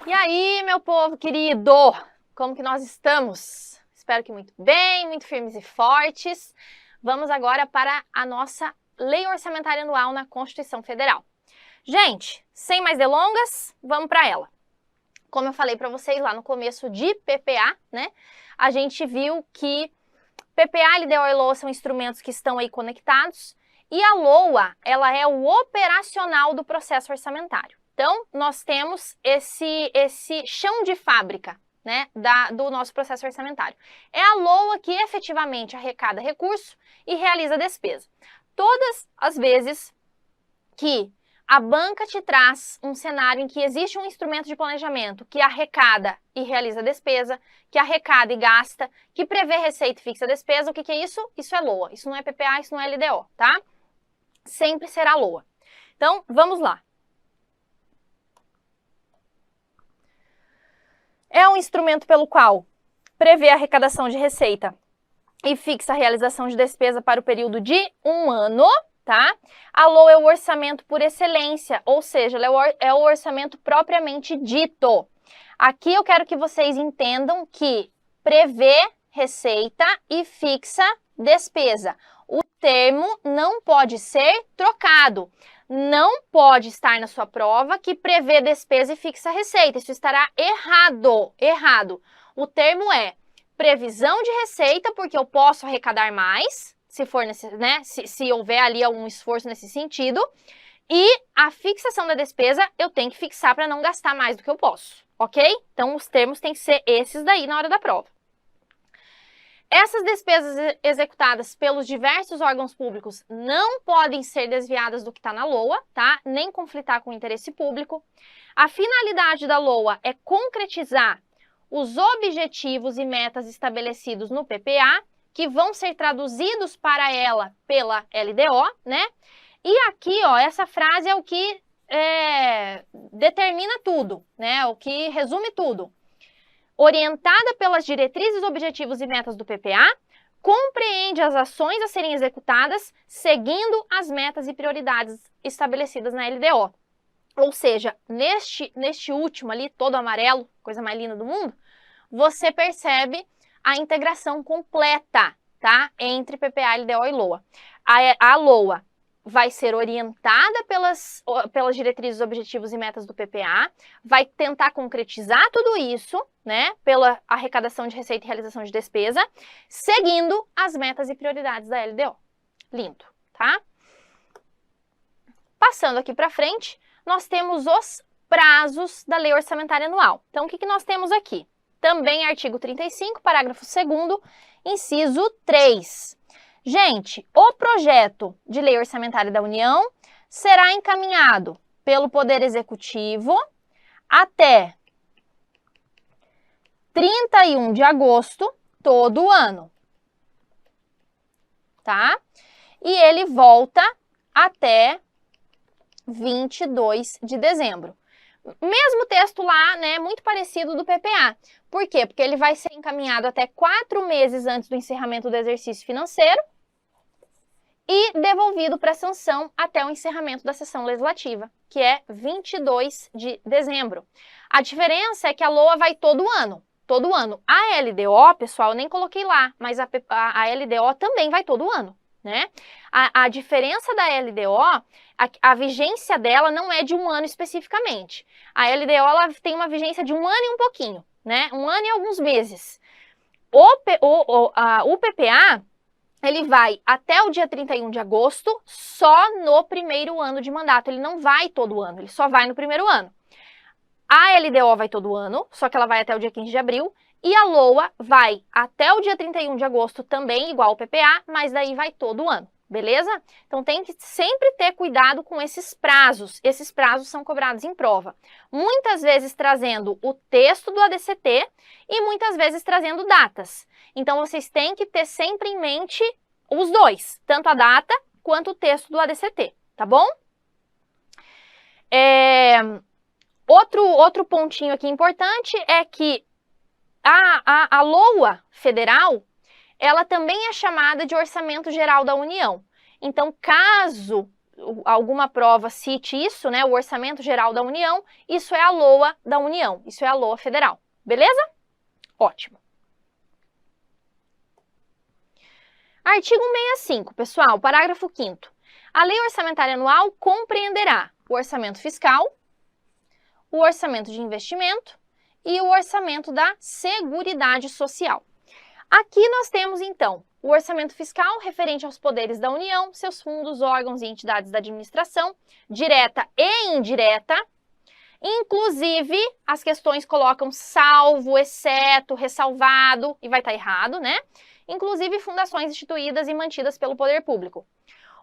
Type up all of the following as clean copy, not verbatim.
E aí, meu povo querido, como que nós estamos? Espero que muito bem, muito firmes e fortes. Vamos agora para a nossa Lei Orçamentária Anual na Constituição Federal. Gente, sem mais delongas, vamos para ela. Como eu falei para vocês lá no começo de PPA, né? A gente viu que PPA, LDO e LOA são instrumentos que estão aí conectados e a LOA, ela é o operacional do processo orçamentário. Então, nós temos esse chão de fábrica, né, do nosso processo orçamentário. É a LOA que efetivamente arrecada recurso e realiza despesa. Todas as vezes que a banca te traz um cenário em que existe um instrumento de planejamento que arrecada e realiza despesa, que arrecada e gasta, que prevê receita e fixa despesa, o que é isso? Isso é LOA. Isso não é PPA, isso não é LDO, tá? Sempre será LOA. Então, vamos lá. É um instrumento pelo qual prevê a arrecadação de receita e fixa a realização de despesa para o período de 1 ano, tá? A LOA é o orçamento por excelência, ou seja, é o orçamento propriamente dito. Aqui eu quero que vocês entendam que prevê receita e fixa despesa. O termo não pode ser trocado. Não pode estar na sua prova que prevê despesa e fixa receita. Isso estará errado. Errado. O termo é previsão de receita, porque eu posso arrecadar mais, se for né, se houver ali algum esforço nesse sentido. E a fixação da despesa eu tenho que fixar para não gastar mais do que eu posso, ok? Então, os termos têm que ser esses daí na hora da prova. Essas despesas executadas pelos diversos órgãos públicos não podem ser desviadas do que está na LOA, tá? Nem conflitar com o interesse público. A finalidade da LOA é concretizar os objetivos e metas estabelecidos no PPA, que vão ser traduzidos para ela pela LDO, né? E aqui, ó, essa frase é o que determina tudo, né? O que resume tudo. Orientada pelas diretrizes, objetivos e metas do PPA, compreende as ações a serem executadas seguindo as metas e prioridades estabelecidas na LDO. Ou seja, neste último ali, todo amarelo, coisa mais linda do mundo, você percebe a integração completa, tá? Entre PPA, LDO e LOA. A LOA vai ser orientada pelas diretrizes, objetivos e metas do PPA, vai tentar concretizar tudo isso, né, pela arrecadação de receita e realização de despesa, seguindo as metas e prioridades da LDO. Lindo, tá? Passando aqui para frente, nós temos os prazos da Lei Orçamentária Anual. Então, o que nós temos aqui? Também artigo 35, parágrafo 2º, inciso 3. Gente, o projeto de Lei Orçamentária da União será encaminhado pelo Poder Executivo até 31 de agosto todo ano, tá? E ele volta até 22 de dezembro. Mesmo texto lá, né, muito parecido do PPA. Por quê? Porque ele vai ser encaminhado até 4 meses antes do encerramento do exercício financeiro e devolvido para sanção até o encerramento da sessão legislativa, que é 22 de dezembro. A diferença é que a LOA vai todo ano. Todo ano. A LDO, pessoal, eu nem coloquei lá, mas a LDO também vai todo ano, né? A diferença da LDO, a vigência dela não é de 1 ano especificamente. A LDO ela tem uma vigência de 1 ano e um pouquinho, né? 1 ano e alguns meses. O PPA, ele vai até o dia 31 de agosto só no primeiro ano de mandato. Ele não vai todo ano, ele só vai no primeiro ano. A LDO vai todo ano, só que ela vai até o dia 15 de abril. E a LOA vai até o dia 31 de agosto também, igual ao PPA, mas daí vai todo ano, beleza? Então tem que sempre ter cuidado com esses prazos. Esses prazos são cobrados em prova. Muitas vezes trazendo o texto do ADCT e muitas vezes trazendo datas. Então vocês têm que ter sempre em mente os dois, tanto a data quanto o texto do ADCT, tá bom? Outro pontinho aqui importante é que a LOA federal, ela também é chamada de Orçamento Geral da União. Então, caso alguma prova cite isso, né? O Orçamento Geral da União, isso é a LOA da União, isso é a LOA federal. Beleza? Ótimo. Artigo 165, pessoal, parágrafo 5º. A Lei Orçamentária Anual compreenderá o orçamento fiscal, o orçamento de investimento e o orçamento da Seguridade Social. Aqui nós temos, então, o orçamento fiscal referente aos poderes da União, seus fundos, órgãos e entidades da administração, direta e indireta. Inclusive, as questões colocam salvo, exceto, ressalvado, e vai estar errado, né? Inclusive, fundações instituídas e mantidas pelo poder público.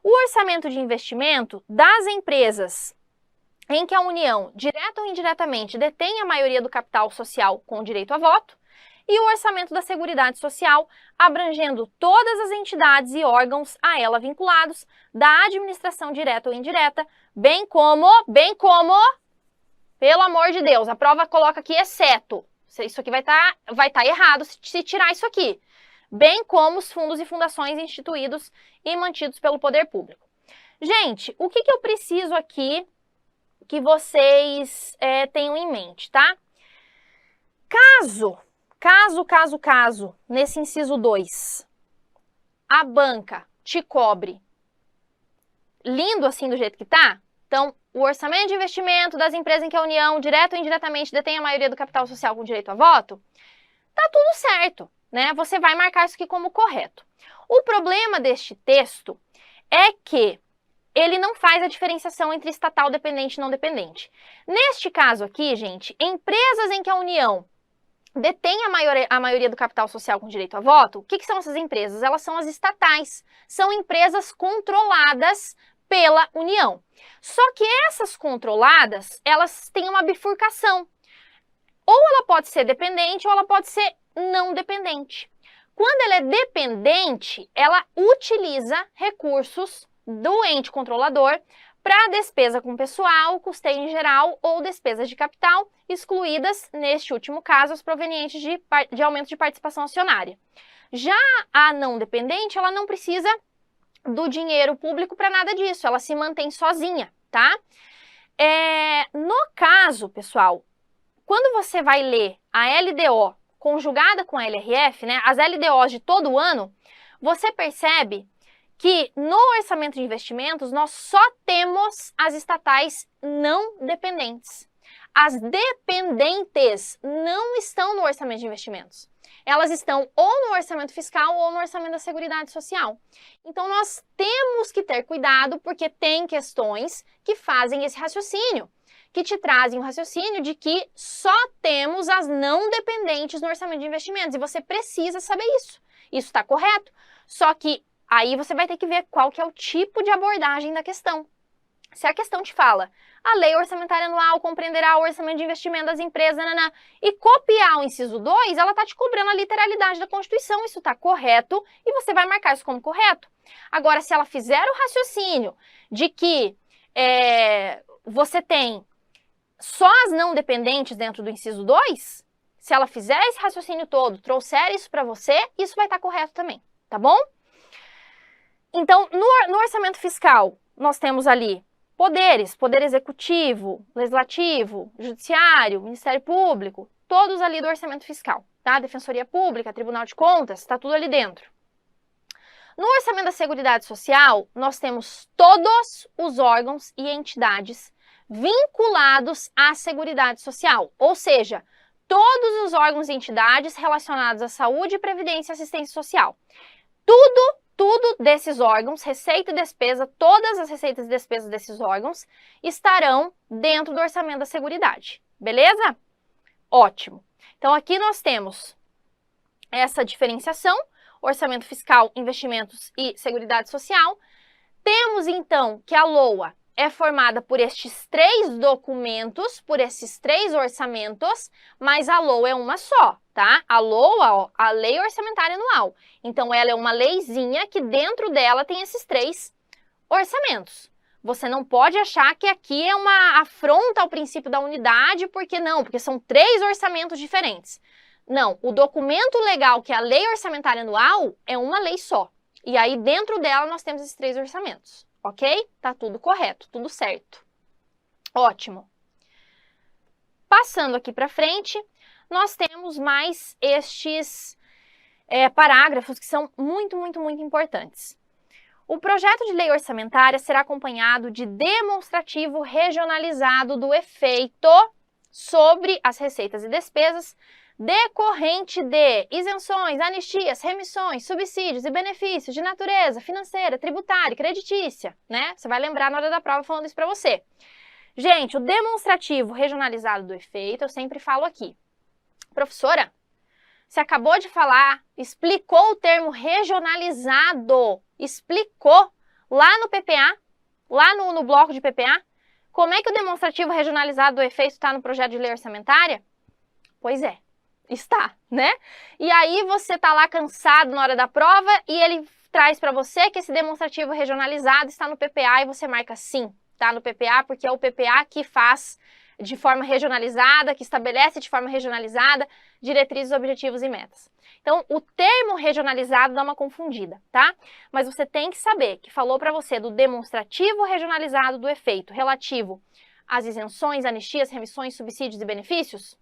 O orçamento de investimento das empresas em que a União, direta ou indiretamente, detém a maioria do capital social com direito a voto, e o orçamento da Seguridade Social, abrangendo todas as entidades e órgãos a ela vinculados, da administração direta ou indireta, bem como, pelo amor de Deus, a prova coloca aqui exceto. Isso aqui vai tá errado se tirar isso aqui. Bem como os fundos e fundações instituídos e mantidos pelo poder público. Gente, o que eu preciso aqui que vocês tenham em mente, tá? Caso, nesse inciso 2, a banca te cobre lindo assim do jeito que tá, então, o orçamento de investimento das empresas em que a União, direto ou indiretamente, detém a maioria do capital social com direito a voto, tá tudo certo, né? Você vai marcar isso aqui como correto. O problema deste texto é que ele não faz a diferenciação entre estatal dependente e não dependente. Neste caso aqui, gente, empresas em que a União detém a maioria do capital social com direito a voto, o que são essas empresas? Elas são as estatais, são empresas controladas pela União. Só que essas controladas, elas têm uma bifurcação. Ou ela pode ser dependente ou ela pode ser não dependente. Quando ela é dependente, ela utiliza recursos do ente controlador para despesa com pessoal, custeio em geral ou despesas de capital, excluídas, neste último caso, as provenientes de aumento de participação acionária. Já a não dependente, ela não precisa do dinheiro público para nada disso, ela se mantém sozinha, tá? No caso, pessoal, quando você vai ler a LDO conjugada com a LRF, né, as LDOs de todo ano, você percebe que no orçamento de investimentos nós só temos as estatais não dependentes. As dependentes não estão no orçamento de investimentos. Elas estão ou no orçamento fiscal ou no orçamento da Seguridade Social. Então, nós temos que ter cuidado porque tem questões que fazem esse raciocínio, que te trazem o raciocínio de que só temos as não dependentes no orçamento de investimentos. E você precisa saber isso. Isso está correto. Só que aí você vai ter que ver qual que é o tipo de abordagem da questão. Se a questão te fala, a lei orçamentária anual compreenderá o orçamento de investimento das empresas, e copiar o inciso 2, ela está te cobrando a literalidade da Constituição, isso está correto, e você vai marcar isso como correto. Agora, se ela fizer o raciocínio de que você tem só as não dependentes dentro do inciso 2, se ela fizer esse raciocínio todo, trouxer isso para você, isso vai estar correto também, tá bom? Então, no orçamento fiscal, nós temos ali poder executivo, legislativo, judiciário, Ministério Público, todos ali do orçamento fiscal, tá? Defensoria Pública, Tribunal de Contas, está tudo ali dentro. No orçamento da Seguridade Social, nós temos todos os órgãos e entidades vinculados à Seguridade Social, ou seja, todos os órgãos e entidades relacionados à saúde, previdência e assistência social. Tudo desses órgãos, receita e despesa, todas as receitas e despesas desses órgãos estarão dentro do orçamento da Seguridade, beleza? Ótimo. Então, aqui nós temos essa diferenciação, orçamento fiscal, investimentos e Seguridade Social. Temos, então, que a LOA é formada por estes 3 documentos, por esses 3 orçamentos, mas a LOA é uma só, tá? A LOA, ó, a Lei Orçamentária Anual. Então, ela é uma leizinha que dentro dela tem esses 3 orçamentos. Você não pode achar que aqui é uma afronta ao princípio da unidade, porque não, porque são 3 orçamentos diferentes. Não, o documento legal, que é a Lei Orçamentária Anual, é uma lei só. E aí, dentro dela, nós temos esses 3 orçamentos, ok? Tá tudo correto, tudo certo. Ótimo. Passando aqui para frente, nós temos mais estes parágrafos que são muito importantes. O projeto de lei orçamentária será acompanhado de demonstrativo regionalizado do efeito sobre as receitas e despesas decorrente de isenções, anistias, remissões, subsídios e benefícios de natureza financeira, tributária e creditícia, né? Você vai lembrar na hora da prova falando isso para você. Gente, o demonstrativo regionalizado do efeito, eu sempre falo aqui. Professora, você acabou de falar, explicou o termo regionalizado, explicou lá no PPA, lá no bloco de PPA, como é que o demonstrativo regionalizado do efeito está no projeto de lei orçamentária? Pois é, está, né? E aí você está lá cansado na hora da prova e ele traz para você que esse demonstrativo regionalizado está no PPA e você marca sim, está no PPA, porque é o PPA que faz de forma regionalizada, que estabelece de forma regionalizada diretrizes, objetivos e metas. Então, o termo regionalizado dá uma confundida, tá? Mas você tem que saber que falou para você do demonstrativo regionalizado do efeito relativo às isenções, anistias, remissões, subsídios e benefícios.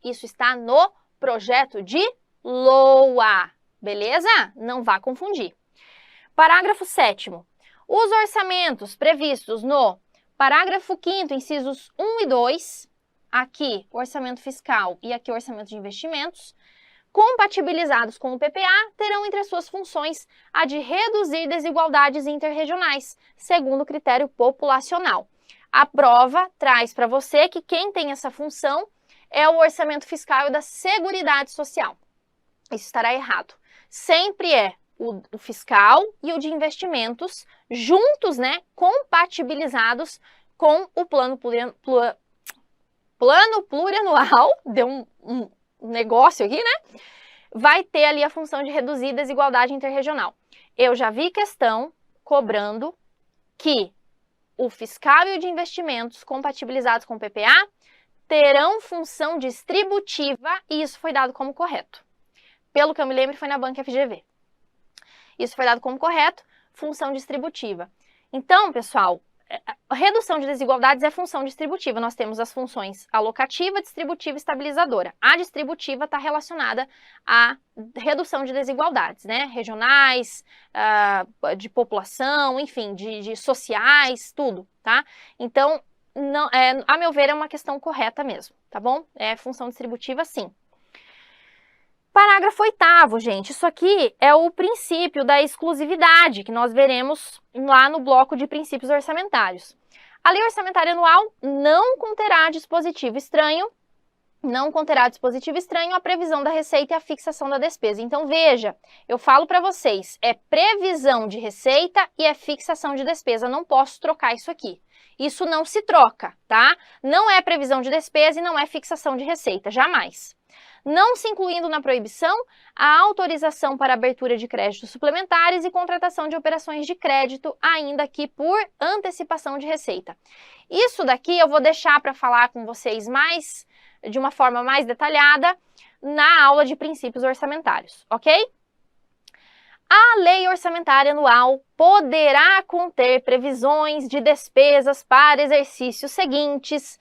Isso está no projeto de LOA, beleza? Não vá confundir. Parágrafo 7º. Os orçamentos previstos no parágrafo 5º, incisos 1 e 2, aqui o orçamento fiscal e aqui o orçamento de investimentos, compatibilizados com o PPA, terão entre as suas funções a de reduzir desigualdades interregionais, segundo o critério populacional. A prova traz para você que quem tem essa função é o orçamento fiscal e da Seguridade Social. Isso estará errado. Sempre é o fiscal e o de investimentos juntos, né, compatibilizados com o plano plurianual, deu um negócio aqui, né? Vai ter ali a função de reduzir desigualdade interregional. Eu já vi questão cobrando que o fiscal e o de investimentos compatibilizados com o PPA terão função distributiva e isso foi dado como correto. Pelo que eu me lembro, foi na banca FGV. Isso foi dado como correto, função distributiva. Então, pessoal, a redução de desigualdades é função distributiva. Nós temos as funções alocativa, distributiva e estabilizadora. A distributiva está relacionada à redução de desigualdades, né? Regionais, de população, enfim, de sociais, tudo, tá? Então, não, a meu ver, é uma questão correta mesmo, tá bom? É função distributiva, sim. Parágrafo 8º, gente, isso aqui é o princípio da exclusividade, que nós veremos lá no bloco de princípios orçamentários. A lei orçamentária anual não conterá dispositivo estranho, a previsão da receita e a fixação da despesa. Então, veja, eu falo para vocês, é previsão de receita e é fixação de despesa, não posso trocar isso aqui. Isso não se troca, tá? Não é previsão de despesa e não é fixação de receita, jamais. Não se incluindo na proibição a autorização para abertura de créditos suplementares e contratação de operações de crédito, ainda que por antecipação de receita. Isso daqui eu vou deixar para falar com vocês de uma forma mais detalhada na aula de princípios orçamentários, ok? A lei orçamentária anual poderá conter previsões de despesas para exercícios seguintes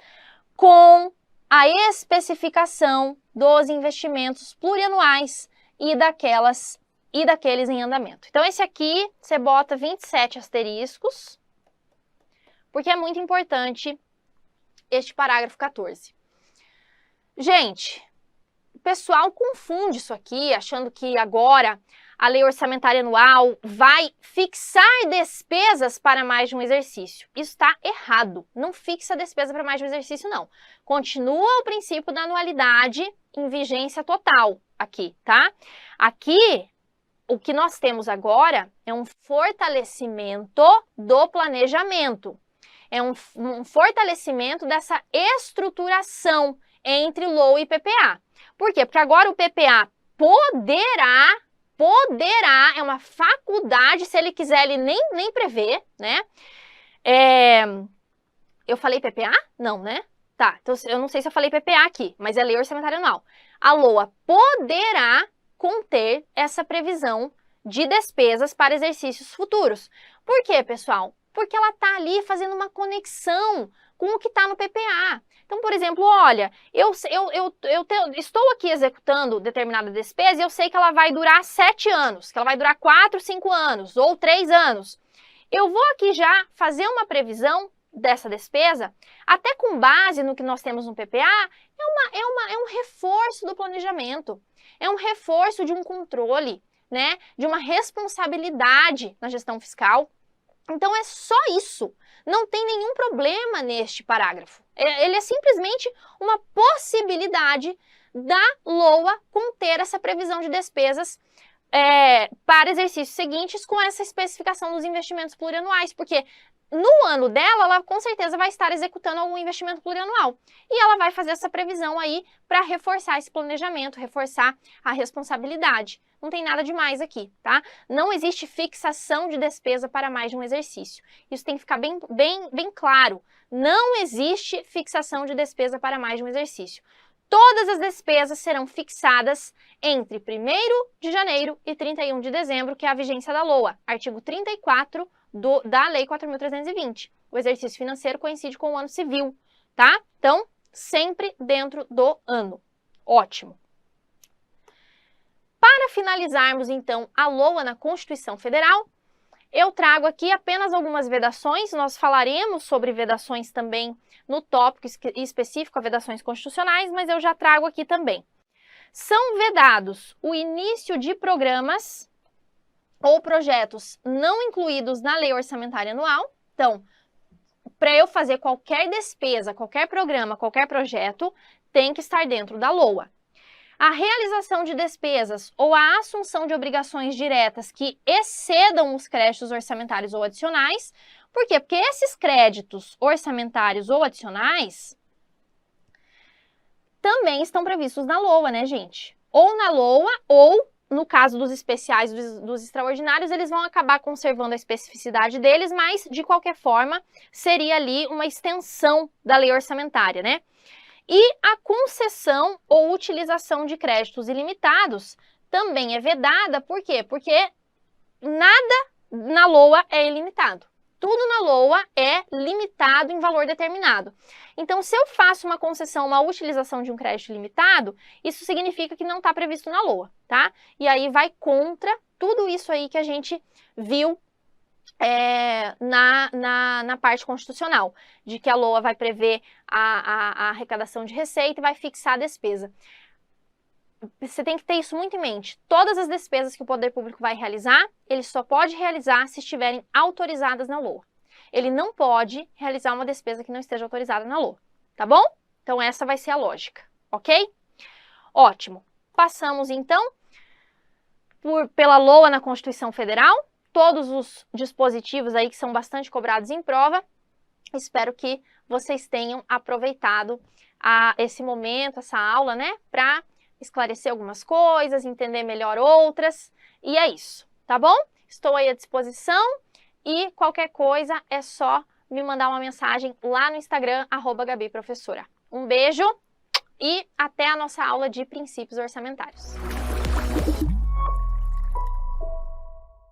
com a especificação dos investimentos plurianuais e daqueles em andamento. Então, esse aqui, você bota 27 asteriscos, porque é muito importante este parágrafo 14. Gente, o pessoal confunde isso aqui, achando que agora a lei orçamentária anual vai fixar despesas para mais de um exercício. Isso está errado. Não fixa despesa para mais de um exercício, não. Continua o princípio da anualidade em vigência total aqui, tá? Aqui, o que nós temos agora é um fortalecimento do planejamento. É um fortalecimento dessa estruturação entre LOA e PPA. Por quê? Porque agora o PPA poderá, é uma faculdade, se ele quiser, ele nem prevê, né? Eu falei PPA? Não, né? Tá, então eu não sei se eu falei PPA aqui, mas é lei orçamentária anual. A LOA poderá conter essa previsão de despesas para exercícios futuros. Por quê, pessoal? Porque ela está ali fazendo uma conexão com o que está no PPA. Então, por exemplo, olha, estou aqui executando determinada despesa e eu sei que ela vai durar 7 anos, que ela vai durar 4, 5 anos ou 3 anos. Eu vou aqui já fazer uma previsão dessa despesa, até com base no que nós temos no PPA, é um reforço do planejamento, é um reforço de um controle, né, de uma responsabilidade na gestão fiscal. Então é só isso, não tem nenhum problema neste parágrafo. Ele é simplesmente uma possibilidade da LOA conter essa previsão de despesas para exercícios seguintes com essa especificação dos investimentos plurianuais, porque no ano dela, ela com certeza vai estar executando algum investimento plurianual. E ela vai fazer essa previsão aí para reforçar esse planejamento, reforçar a responsabilidade. Não tem nada demais aqui, tá? Não existe fixação de despesa para mais de um exercício. Isso tem que ficar bem claro. Não existe fixação de despesa para mais de um exercício. Todas as despesas serão fixadas entre 1º de janeiro e 31 de dezembro, que é a vigência da LOA, artigo 34 da Lei 4.320. O exercício financeiro coincide com o ano civil, tá? Então, sempre dentro do ano. Ótimo. Para finalizarmos, então, a LOA na Constituição Federal, eu trago aqui apenas algumas vedações. Nós falaremos sobre vedações também no tópico específico a vedações constitucionais, mas eu já trago aqui também. São vedados o início de programas ou projetos não incluídos na lei orçamentária anual. Então, para eu fazer qualquer despesa, qualquer programa, qualquer projeto, tem que estar dentro da LOA. A realização de despesas ou a assunção de obrigações diretas que excedam os créditos orçamentários ou adicionais. Por quê? Porque esses créditos orçamentários ou adicionais também estão previstos na LOA, né, gente? Ou na LOA ou no caso dos especiais, dos extraordinários, eles vão acabar conservando a especificidade deles, mas, de qualquer forma, seria ali uma extensão da lei orçamentária, né? E a concessão ou utilização de créditos ilimitados também é vedada, por quê? Porque nada na LOA é ilimitado. Tudo na LOA é limitado em valor determinado. Então, se eu faço uma concessão, uma utilização de um crédito limitado, isso significa que não está previsto na LOA, tá? E aí vai contra tudo isso aí que a gente viu na parte constitucional, de que a LOA vai prever a arrecadação de receita e vai fixar a despesa. Você tem que ter isso muito em mente. Todas as despesas que o poder público vai realizar, ele só pode realizar se estiverem autorizadas na LOA. Ele não pode realizar uma despesa que não esteja autorizada na LOA, tá bom? Então essa vai ser a lógica, ok? Ótimo. Passamos então pela LOA na Constituição Federal, todos os dispositivos aí que são bastante cobrados em prova. Espero que vocês tenham aproveitado esse momento, essa aula, né, para esclarecer algumas coisas, entender melhor outras, e é isso, tá bom? Estou aí à disposição e qualquer coisa é só me mandar uma mensagem lá no Instagram, @GabiProfessora. Um beijo e até a nossa aula de princípios orçamentários.